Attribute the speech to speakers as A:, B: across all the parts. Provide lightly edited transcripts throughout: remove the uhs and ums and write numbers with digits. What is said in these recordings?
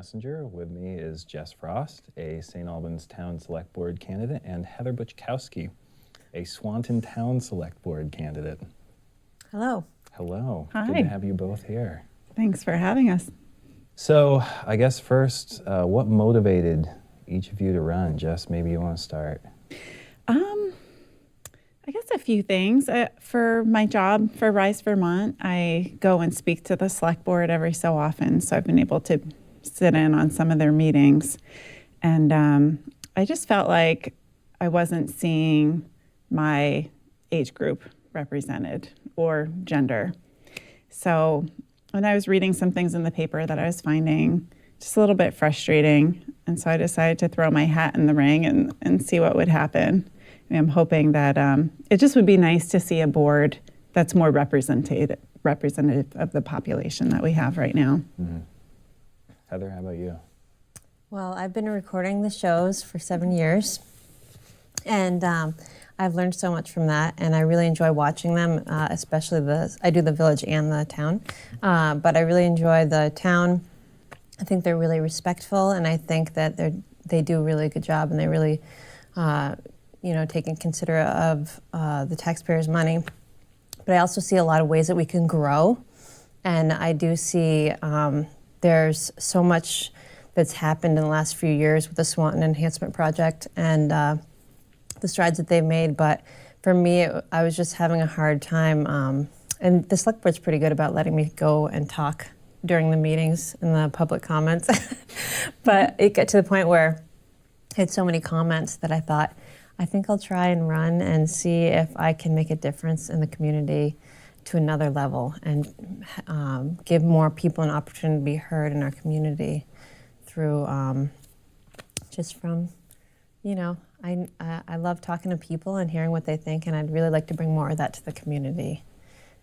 A: Messenger. With me is Jess Frost, a St. Albans Town Select Board candidate, and Heather Buczkowski, a Swanton Town Select Board candidate.
B: Hello.
A: Hello.
C: Hi.
A: Good to have you both here.
C: Thanks for having us.
A: So I guess first, what motivated each of you to run? Jess, maybe you want to start.
C: I guess a few things. For my job for Rise Vermont, I go and speak to the select board every so often, so I've been able to sit in on some of their meetings. And I just felt like I wasn't seeing my age group represented or gender. So when I was reading some things in the paper that I was finding just a little bit frustrating, and so I decided to throw my hat in the ring and see what would happen. I'm hoping that it just would be nice to see a board that's more representative of the population that we have right now.
A: Mm-hmm. Heather, how about you?
B: Well, I've been recording the shows for 7 years, and I've learned so much from that, and I really enjoy watching them, especially I do the village and the town, but I really enjoy the town. I think they're really respectful, and I think that they do a really good job, and they really taking consider of the taxpayers' money. But I also see a lot of ways that we can grow. And I do see there's so much that's happened in the last few years with the Swanton Enhancement Project and the strides that they've made. But for me, I was just having a hard time. And the select board's pretty good about letting me go and talk during the meetings and the public comments. But it got to the point where I had so many comments that I thought, I think I'll try and run and see if I can make a difference in the community to another level and give more people an opportunity to be heard in our community through just from, I love talking to people and hearing what they think, and I'd really like to bring more of that to the community.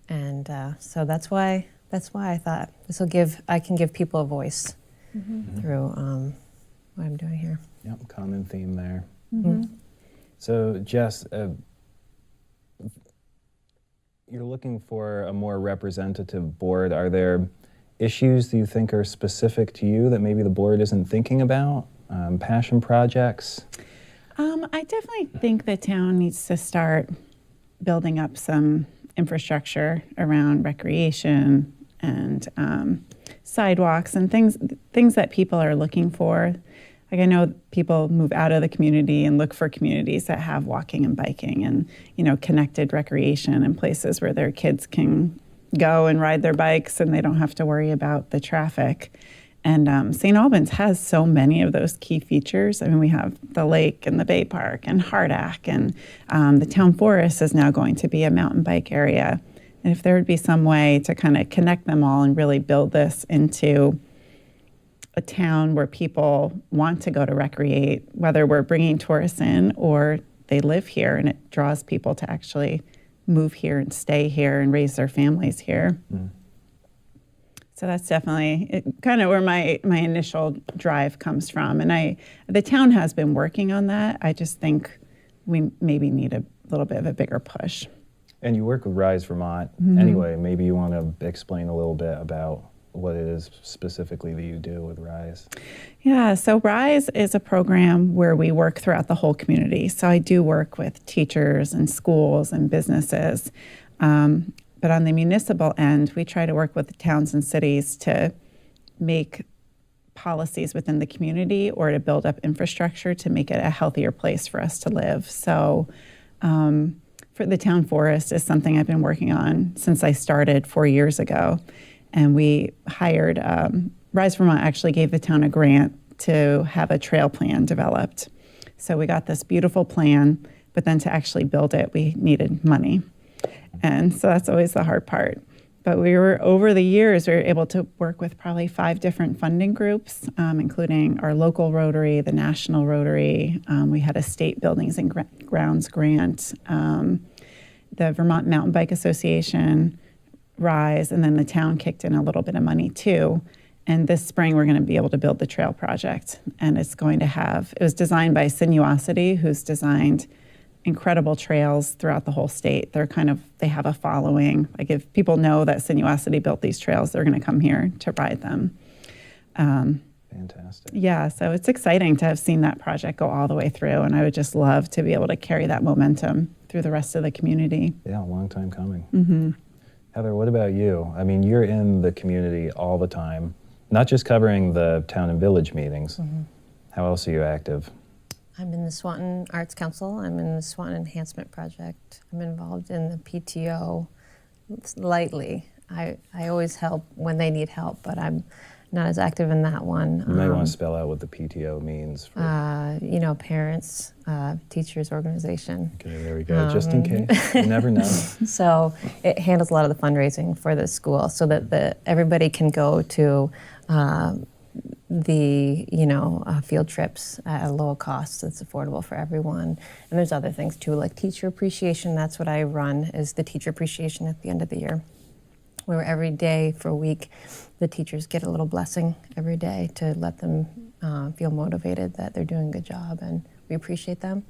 B: And so that's why I thought I can give people a voice through what I'm doing here.
A: Yep, common theme there.
C: Mm-hmm.
A: So, Jess, you're looking for a more representative board. Are there issues that you think are specific to you that maybe the board isn't thinking about? Passion projects?
C: I definitely think the town needs to start building up some infrastructure around recreation and sidewalks and things that people are looking for. Like I know people move out of the community and look for communities that have walking and biking and, connected recreation and places where their kids can go and ride their bikes and they don't have to worry about the traffic. And St. Albans has so many of those key features. I mean, we have the lake and the Bay Park and Hardack, and the town forest is now going to be a mountain bike area. And if there would be some way to kind of connect them all and really build this into a town where people want to go to recreate, whether we're bringing tourists in or they live here, and it draws people to actually move here and stay here and raise their families here. Mm. So that's definitely kind of where my initial drive comes from. And the town has been working on that. I just think we maybe need a little bit of a bigger push.
A: And you work with Rise Vermont anyway. Maybe you want to explain a little bit about what it is specifically that you do with Rise.
C: Yeah, so Rise is a program where we work throughout the whole community. So I do work with teachers and schools and businesses. But on the municipal end, we try to work with the towns and cities to make policies within the community or to build up infrastructure to make it a healthier place for us to live. So for the town forest is something I've been working on since I started 4 years ago. And we hired, Rise Vermont actually gave the town a grant to have a trail plan developed. So we got this beautiful plan, but then to actually build it, we needed money. And so that's always the hard part. But over the years, we were able to work with probably 5 different funding groups, including our local Rotary, the National Rotary. We had a state buildings and grounds grant, the Vermont Mountain Bike Association, Rise, and then the town kicked in a little bit of money too. And this spring, we're going to be able to build the trail project. And it was designed by Sinuosity, who's designed incredible trails throughout the whole state. They have a following. Like if people know that Sinuosity built these trails, they're going to come here to ride them.
A: Fantastic.
C: Yeah, so it's exciting to have seen that project go all the way through, and I would just love to be able to carry that momentum through the rest of the community.
A: Yeah, a long time coming. Heather, what about you? I mean, you're in the community all the time, not just covering the town and village meetings. How else are you active?
B: I'm in the Swanton Arts Council. I'm in the Swanton Enhancement Project. I'm involved in the PTO lightly. I always help when they need help, but I'm not as active in that one.
A: You may want to spell out what the PTO means. For...
B: parents, teachers organization.
A: Okay, there we go. Just in case. You never know.
B: So it handles a lot of the fundraising for the school so that everybody can go to field trips at a low cost that's affordable for everyone. And there's other things too, like teacher appreciation. That's what I run, is the teacher appreciation at the end of the year, where every day for a week, the teachers get a little blessing every day to let them feel motivated that they're doing a good job, and we appreciate them.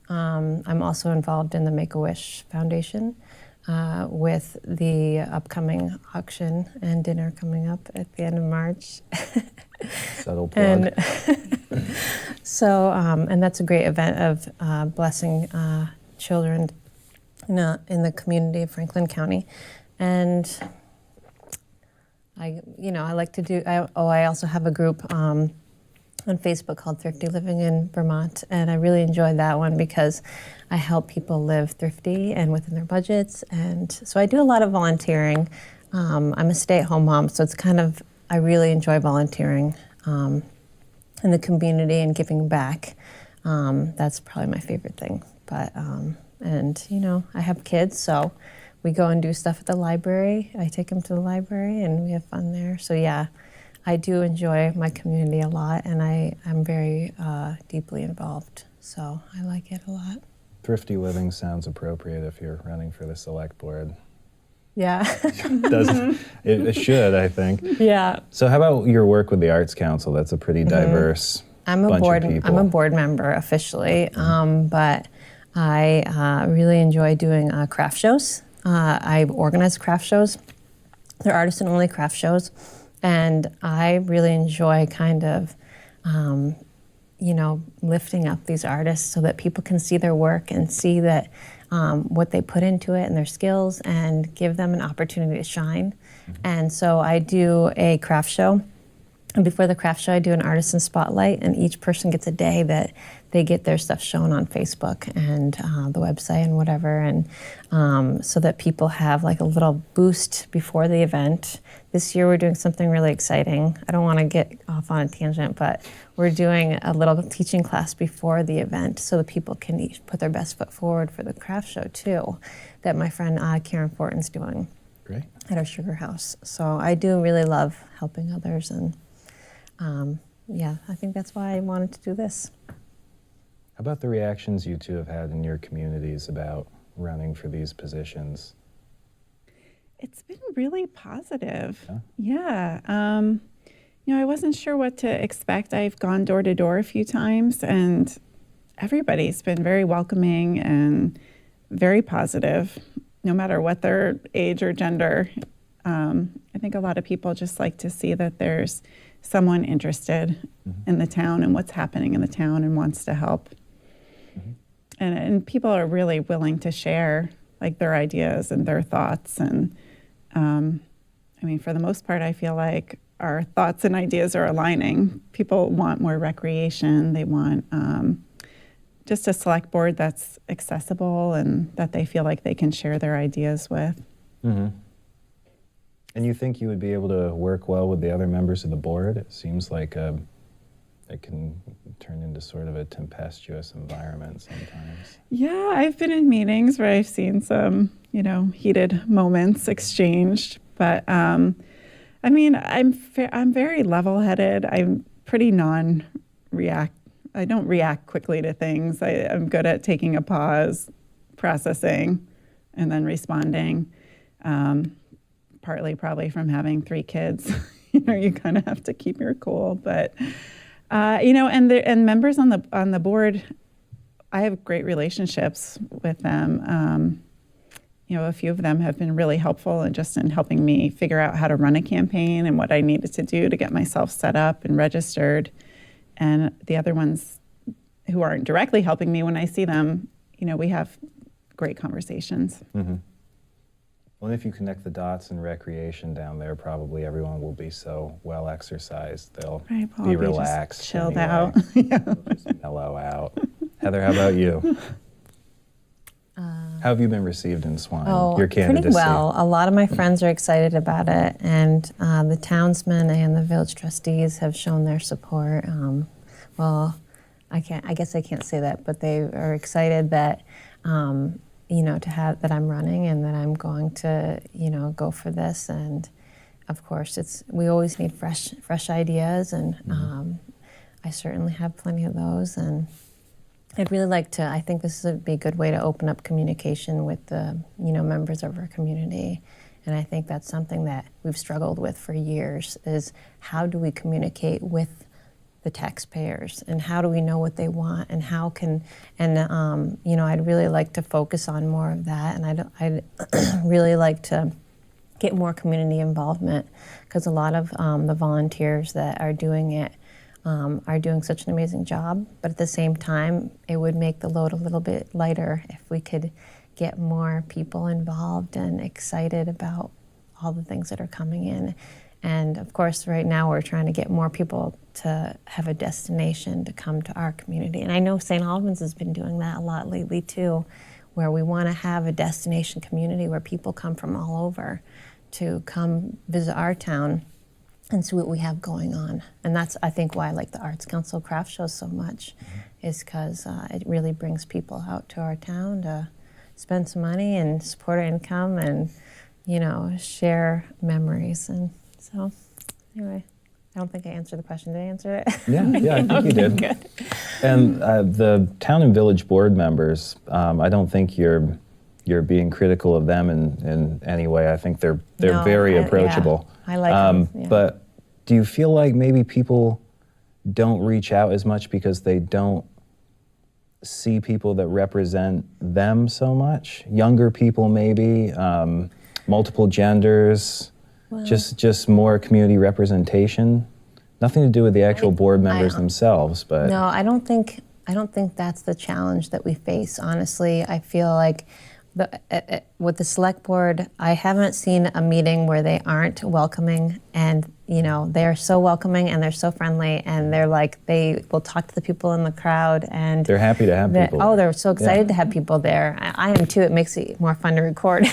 B: I'm also involved in the Make-A-Wish Foundation with the upcoming auction and dinner coming up at the end of March.
A: Subtle plug.
B: And that's a great event of blessing children in the community of Franklin County. And I like to do, I also have a group on Facebook called Thrifty Living in Vermont, and I really enjoy that one because I help people live thrifty and within their budgets, and so I do a lot of volunteering. I'm a stay-at-home mom, so I really enjoy volunteering in the community and giving back. That's probably my favorite thing. But I have kids, so we go and do stuff at the library. I take them to the library, and we have fun there. So yeah, I do enjoy my community a lot, and I'm very deeply involved. So I like it a lot.
A: Thrifty living sounds appropriate if you're running for the select board.
B: Yeah.
A: It should, I think.
B: Yeah.
A: So how about your work with the Arts Council? That's a pretty diverse bunch of people.
B: I'm a board member officially, but I really enjoy doing craft shows. I organize craft shows. They're artisan-only craft shows, and I really enjoy lifting up these artists so that people can see their work and see that what they put into it and their skills, and give them an opportunity to shine. And so I do a craft show. And before the craft show, I do an artisan spotlight, and each person gets a day that they get their stuff shown on Facebook and the website and whatever, and so that people have like a little boost before the event. This year we're doing something really exciting. I don't want to get off on a tangent, but we're doing a little teaching class before the event so that people can each put their best foot forward for the craft show too, that my friend Karen Fortin's doing.
A: Great.
B: At our sugar house. So I do really love helping others, and I think that's why I wanted to do this.
A: How about the reactions you two have had in your communities about running for these positions?
C: It's been really positive.
A: Yeah?
C: Yeah. I wasn't sure what to expect. I've gone door to door a few times, and everybody's been very welcoming and very positive, no matter what their age or gender. I think a lot of people just like to see that there's someone interested in the town and what's happening in the town and wants to help. And people are really willing to share like their ideas and their thoughts. And for the most part, I feel like our thoughts and ideas are aligning. People want more recreation. They want just a select board that's accessible and that they feel like they can share their ideas with.
A: And you think you would be able to work well with the other members of the board? It seems like it can turn into sort of a tempestuous environment sometimes.
C: Yeah, I've been in meetings where I've seen some, heated moments exchanged. But I'm very level-headed. I'm pretty non-react. I don't react quickly to things. I'm good at taking a pause, processing, and then responding. Partly probably from having 3 kids. You kind of have to keep your cool. But and members on the board, I have great relationships with them. a few of them have been really helpful and just in helping me figure out how to run a campaign and what I needed to do to get myself set up and registered. And the other ones who aren't directly helping me, when I see them, we have great conversations.
A: Mm-hmm. Well, if you connect the dots in recreation down there, probably everyone will be so well exexercised. They'll be relaxed,
C: just chilled
A: anyway.
C: out.
A: They'll just mellow out. Heather, how about you? How have you been received in Swanton? Your candidacy?
B: Pretty well. A lot of my friends are excited about it, and the townsmen and the village trustees have shown their support. Well, I guess I can't say that, but they are excited that to have that I'm running and that I'm going to go for this. And of course, we always need fresh ideas, and I certainly have plenty of those. And I'd really like to. I think this would be a good way to open up communication with the members of our community. And I think that's something that we've struggled with for years: is how do we communicate with the taxpayers, and how do we know what they want, and how can, and I'd really like to focus on more of that, and I'd really like to get more community involvement, because a lot of the volunteers that are doing it are doing such an amazing job, but at the same time, it would make the load a little bit lighter if we could get more people involved and excited about all the things that are coming in. And of course, right now we're trying to get more people to have a destination to come to our community. And I know St. Albans has been doing that a lot lately too, where we want to have a destination community where people come from all over to come visit our town and see what we have going on. And that's, I think, why I like the Arts Council craft shows so much, is because it really brings people out to our town to spend some money and support our income and, share memories. And so, anyway, I don't think I answered the question. Did I answer it?
A: Yeah, I think you did.
B: Good.
A: And the town and village board members, I don't think you're being critical of them in any way. I think they're very approachable.
B: Yeah, I like them. Yeah.
A: But do you feel like maybe people don't reach out as much because they don't see people that represent them so much? Younger people, maybe, multiple genders. Well, just more community representation. Nothing to do with the actual board members themselves, but
B: no, I don't think that's the challenge that we face. Honestly, I feel like with the select board, I haven't seen a meeting where they aren't welcoming, and they're so welcoming and they're so friendly, and they will talk to the people in the crowd, and
A: they're happy to have people.
B: Oh, they're so excited to have people there. I am too. It makes it more fun to record.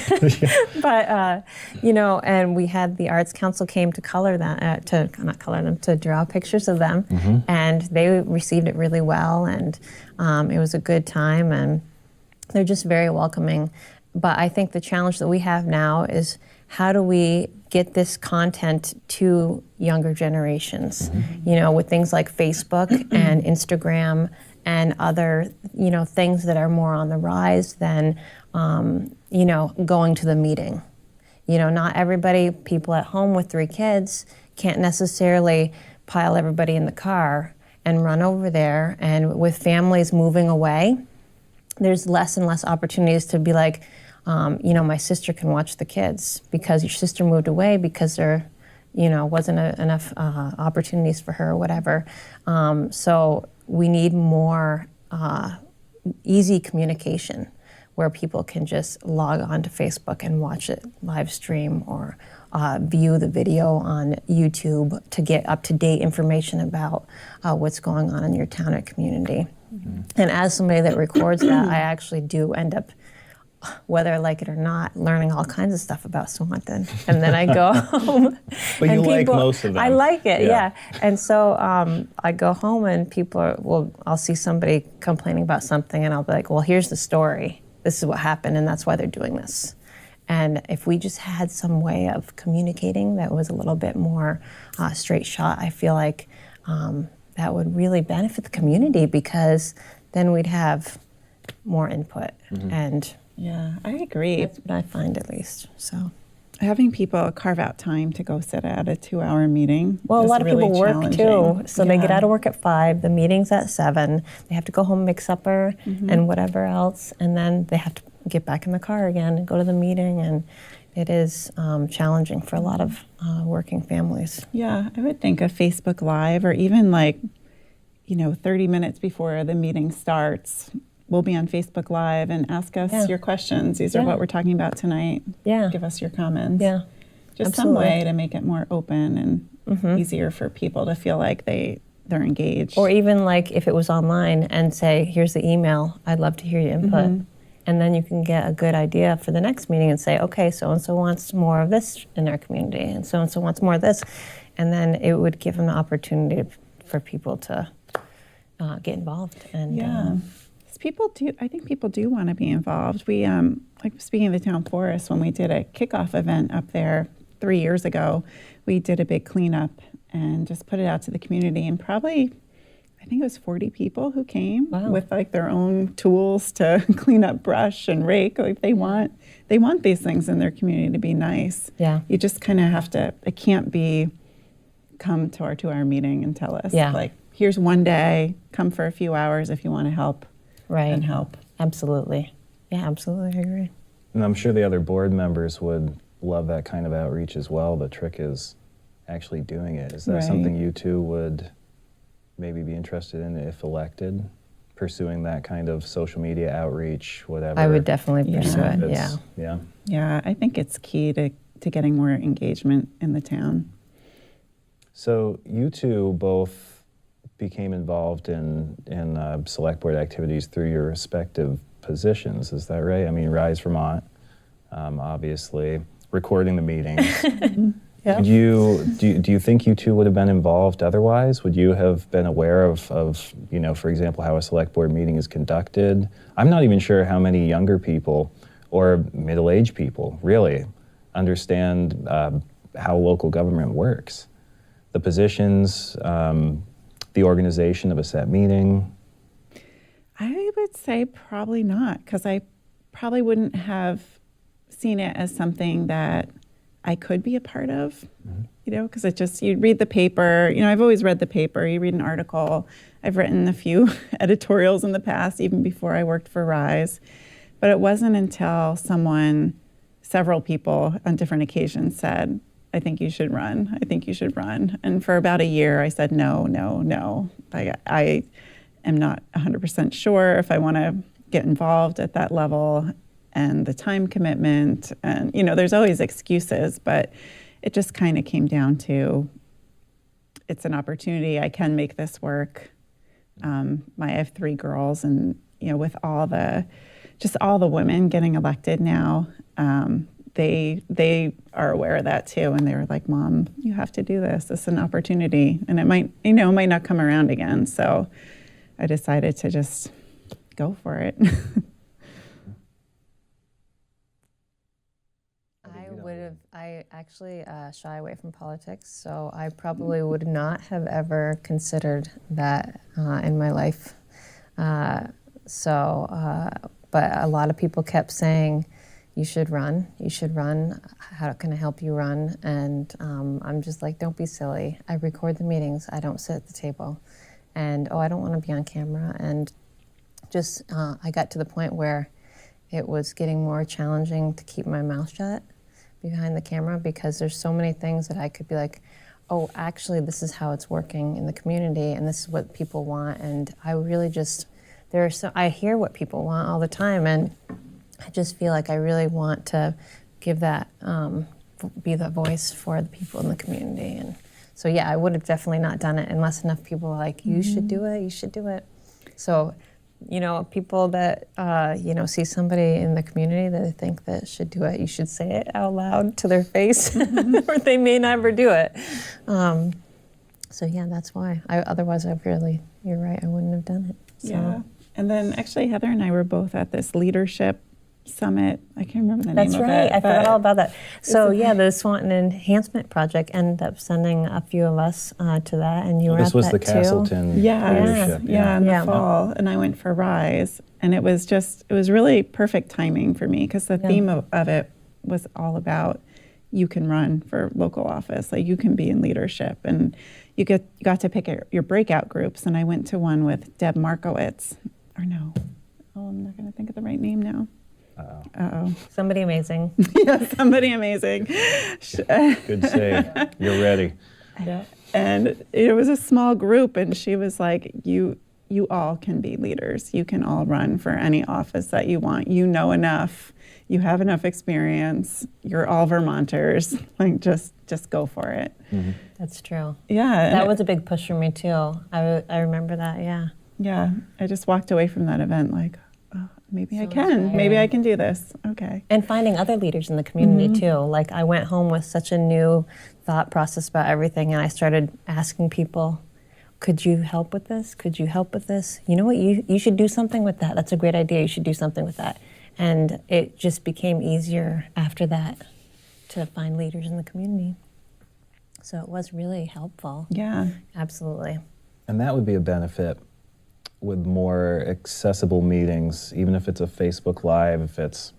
B: But and we had the Arts Council came to color that to draw pictures of them, and they received it really well, and it was a good time, and they're just very welcoming. But I think the challenge that we have now is, how do we get this content to younger generations? With things like Facebook and Instagram and other, things that are more on the rise than, going to the meeting. Not everybody, people at home with 3 kids can't necessarily pile everybody in the car and run over there. And with families moving away, there's less and less opportunities to be like, my sister can watch the kids because your sister moved away because there, wasn't enough opportunities for her or whatever. So we need more easy communication where people can just log on to Facebook and watch it live stream, or view the video on YouTube to get up-to-date information about what's going on in your town or community. And as somebody that records that, I actually do end up, whether I like it or not, learning all kinds of stuff about Swanton. And then I go home.
A: But you like most of them.
B: I like it, yeah. And so I go home and I'll see somebody complaining about something, and I'll be like, well, here's the story. This is what happened, and that's why they're doing this. And if we just had some way of communicating that was a little bit more straight shot, I feel like that would really benefit the community, because then we'd have more input. And
C: yeah, I agree.
B: that's what I find, at least. So
C: having people carve out time to go sit at a 2-hour meeting.
B: well, a
C: is
B: lot of
C: really
B: people work
C: challenging.
B: too, so they get out of work at 5. The meeting's at 7. They have to go home, make supper, and whatever else, and then they have to get back in the car again and go to the meeting, and it is challenging for a lot of working families.
C: Yeah, I would think a Facebook Live, or even like, 30 minutes before the meeting starts, we'll be on Facebook Live and ask us your questions. These are what we're talking about tonight.
B: Yeah.
C: Give us your comments.
B: Yeah.
C: Just some way to make it more open and easier for people to feel like they're engaged.
B: Or even like if it was online and say, here's the email, I'd love to hear your input. And then you can get a good idea for the next meeting and say, okay, so-and-so wants more of this in our community, and so-and-so wants more of this. And then it would give them the opportunity for people to get involved. And
C: I think people do want to be involved. We, like speaking of the town forest, when we did a kickoff event up there 3 years ago, we did a big cleanup and just put it out to the community, and probably, I think it was 40 people who came with like their own tools to clean up brush and rake. Like they want these things in their community to be nice.
B: Yeah.
C: You just kind of have to, it can't be come to our 2-hour meeting and tell us like, here's one day, come for a few hours if you want to help.
B: Right.
C: And help.
B: Absolutely. Yeah, absolutely, I agree.
A: And I'm sure the other board members would love that kind of outreach as well. The trick is actually doing it. Is that something you two would maybe be interested in if elected? Pursuing that kind of social media outreach, whatever?
B: I would definitely pursue it,
A: Yeah.
C: Yeah, I think it's key to getting more engagement in the town.
A: So you two both became involved in select board activities through your respective positions, is that right? I mean, Rise Vermont, obviously, recording the meetings.
B: Yeah.
A: Do you think you two would have been involved otherwise? Would you have been aware of for example, how a select board meeting is conducted? I'm not even sure how many younger people or middle-aged people really understand how local government works. The positions, the organization of a set meeting.
C: I would say probably not, because I probably wouldn't have seen it as something that I could be a part of, because it just, you read the paper, I've always read the paper, you read an article. I've written a few editorials in the past, even before I worked for Rise. But it wasn't until several people on different occasions said, I think you should run. I think you should run. And for about a year, I said, no. I am not 100% sure if I want to get involved at that level, and the time commitment, and there's always excuses, but it just kind of came down to, it's an opportunity. I can make this work. I have 3 girls, and with all the women getting elected now, they are aware of that too, and they were like, Mom, you have to do this. This is an opportunity, and it might not come around again. So I decided to just go for it.
B: I actually shy away from politics, so I probably would not have ever considered that in my life. But a lot of people kept saying, you should run, how can I help you run? And I'm just like, don't be silly. I record the meetings, I don't sit at the table. And, I don't want to be on camera. And just, I got to the point where it was getting more challenging to keep my mouth shut behind the camera, because there's so many things that I could be like, oh, actually, this is how it's working in the community, and this is what people want. And I really just, I hear what people want all the time, and I just feel like I really want to give that, be the voice for the people in the community. And so, yeah, I would have definitely not done it unless enough people were like, you should do it, you should do it. So, people that, see somebody in the community that they think that should do it, you should say it out loud to their face, or they may never do it. So, yeah, that's why. Otherwise, you're right, I wouldn't have done it. So.
C: Yeah. And then actually, Heather and I were both at this leadership summit. I can't remember the name of it.
B: That's right. I forgot all about that. So, the Swanton Enhancement Project ended up sending a few of us to that, and you were at that too.
A: This was the Castleton leadership.
C: In the fall, and I went for Rise, and it was really perfect timing for me, because the theme of it was all about, you can run for local office, like you can be in leadership, and you got to pick your breakout groups. And I went to one with Deb Markowitz, I'm not going to think of the right name now. Uh-oh.
B: Somebody amazing.
C: Yeah, somebody amazing.
A: Good save. You're ready.
B: Yeah.
C: And it was a small group, and she was like, you all can be leaders. You can all run for any office that you want. You know enough. You have enough experience. You're all Vermonters. Like, just go for it.
A: Mm-hmm.
B: That's true.
C: Yeah.
B: That was a big push for me too. I remember that, yeah.
C: Yeah. I just walked away from that event like, oh, maybe I
B: So
C: can.
B: inspiring.
C: Maybe I can do this. Okay.
B: And finding other leaders in the community too. Like, I went home with such a new thought process about everything, and I started asking people, could you help with this? Could you help with this? You know what, you should do something with that. That's a great idea. You should do something with that. And it just became easier after that to find leaders in the community. So it was really helpful.
C: Yeah.
B: Absolutely.
A: And that would be a benefit with more accessible meetings, even if it's a Facebook Live, if it's,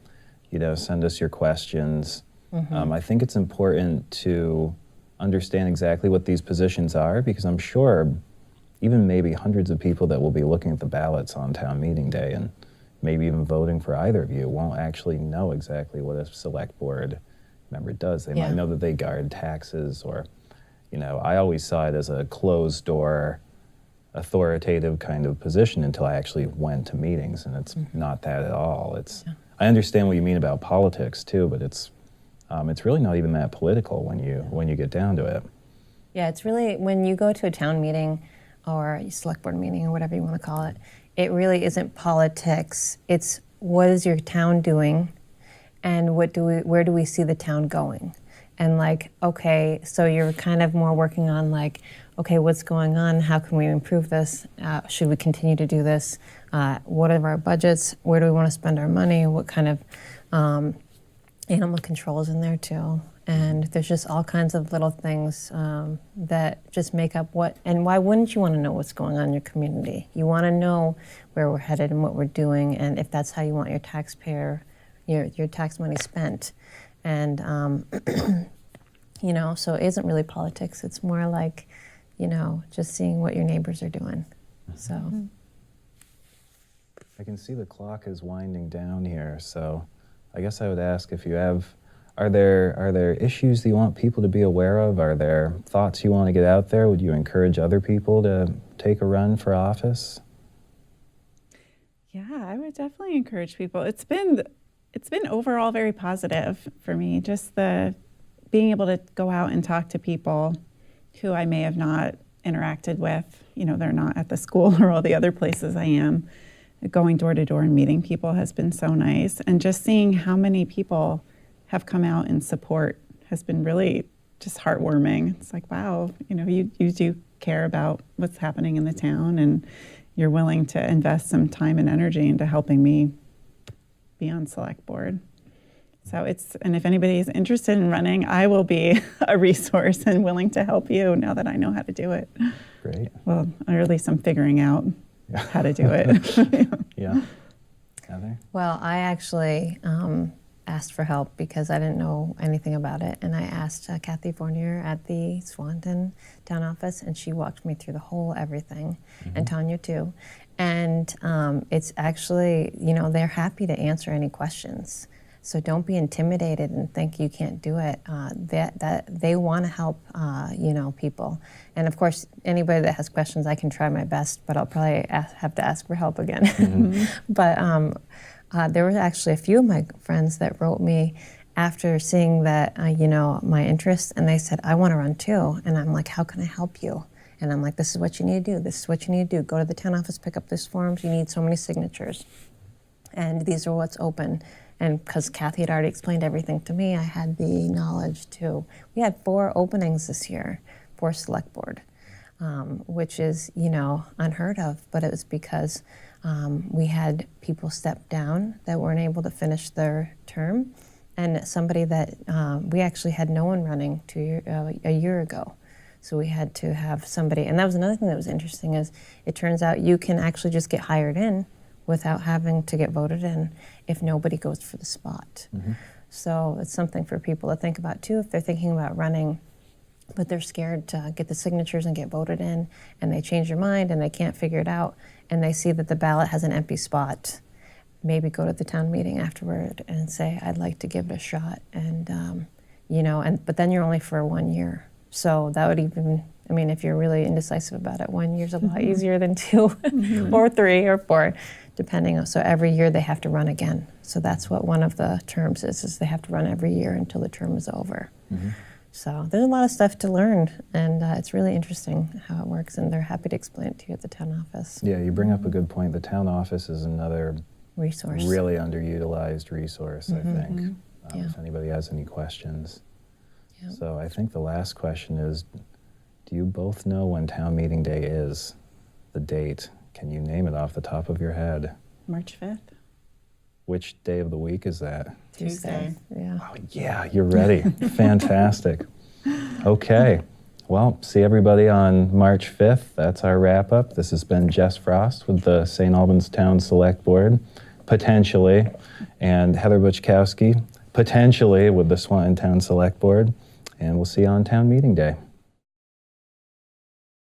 A: send us your questions. I think it's important to understand exactly what these positions are, because I'm sure even maybe hundreds of people that will be looking at the ballots on town meeting day and maybe even voting for either of you won't actually know exactly what a select board member does. They might know that they guard taxes, or, I always saw it as a closed door, authoritative kind of position until I actually went to meetings, and it's not that at all. I understand what you mean about politics too, but it's really not even that political when you get down to it.
B: Yeah, it's really, when you go to a town meeting or a select board meeting or whatever you want to call it, it really isn't politics. It's what is your town doing, and where do we see the town going? And like, okay, so you're kind of more working on like, okay, what's going on? How can we improve this? Should we continue to do this? What are our budgets? Where do we want to spend our money? What kind of animal control is in there too? And there's just all kinds of little things that just make up what, and why wouldn't you want to know what's going on in your community? You want to know where we're headed and what we're doing, and if that's how you want your your tax money spent. And, so it isn't really politics. It's more like, just seeing what your neighbors are doing. So.
A: I can see the clock is winding down here, so I guess I would ask if you have, are there issues that you want people to be aware of? Are there thoughts you want to get out there? Would you encourage other people to take a run for office?
C: Yeah, I would definitely encourage people. It's been overall very positive for me, just the being able to go out and talk to people who I may have not interacted with. They're not at the school or all the other places I am. Going door to door and meeting people has been so nice. And just seeing how many people have come out in support has been really just heartwarming. It's like, wow, you do care about what's happening in the town, and you're willing to invest some time and energy into helping me be on select board. So and if anybody is interested in running, I will be a resource and willing to help you now that I know how to do it.
A: Great.
C: Well, or at least I'm figuring out how to do it.
A: Yeah. Heather?
B: Well, I actually asked for help because I didn't know anything about it, and I asked Kathy Fournier at the Swanton town office, and she walked me through the whole everything, and Tanya too. And it's actually, they're happy to answer any questions. So don't be intimidated and think you can't do it. That they want to help, people. And of course, anybody that has questions, I can try my best, but I'll probably have to ask for help again. But there were actually a few of my friends that wrote me after seeing that, my interest, and they said, I want to run too. And I'm like, how can I help you? And I'm like, this is what you need to do. This is what you need to do. Go to the town office, pick up these forms. You need so many signatures. And these are what's open. And because Kathy had already explained everything to me, I had the knowledge too. We had 4 openings this year for select board, which is, unheard of. But it was because we had people step down that weren't able to finish their term. And somebody that we actually had no one running a year ago. So we had to have somebody, and that was another thing that was interesting, is it turns out you can actually just get hired in without having to get voted in if nobody goes for the spot. So it's something for people to think about too if they're thinking about running, but they're scared to get the signatures and get voted in, and they change their mind and they can't figure it out, and they see that the ballot has an empty spot. maybe go to the town meeting afterward and say, I'd like to give it a shot. And, but then you're only for 1 year. So that would even, if you're really indecisive about it, 1 year's a lot easier than 2 or 3 or 4, depending. So every year they have to run again. So that's what one of the terms is they have to run every year until the term is over. So there's a lot of stuff to learn, and it's really interesting how it works, and they're happy to explain it to you at the town office.
A: Yeah, you bring up a good point. The town office is another
B: Resource.
A: really underutilized resource, I think,
B: Yeah.
A: if anybody has any questions.
B: Yeah.
A: So I think the last question is, do you both know when town meeting day is? The date. Can you name it off the top of your head?
C: March 5th.
A: Which day of the week is that?
C: Tuesday.
B: Yeah.
A: Oh, yeah, you're ready. Fantastic. Okay. Well, see everybody on March 5th. That's our wrap up. This has been Jess Frost with the St. Albans Town Select Board, potentially, and Heather Buczkowski, potentially, with the Swanton Town Select Board. And we'll see you on town meeting day.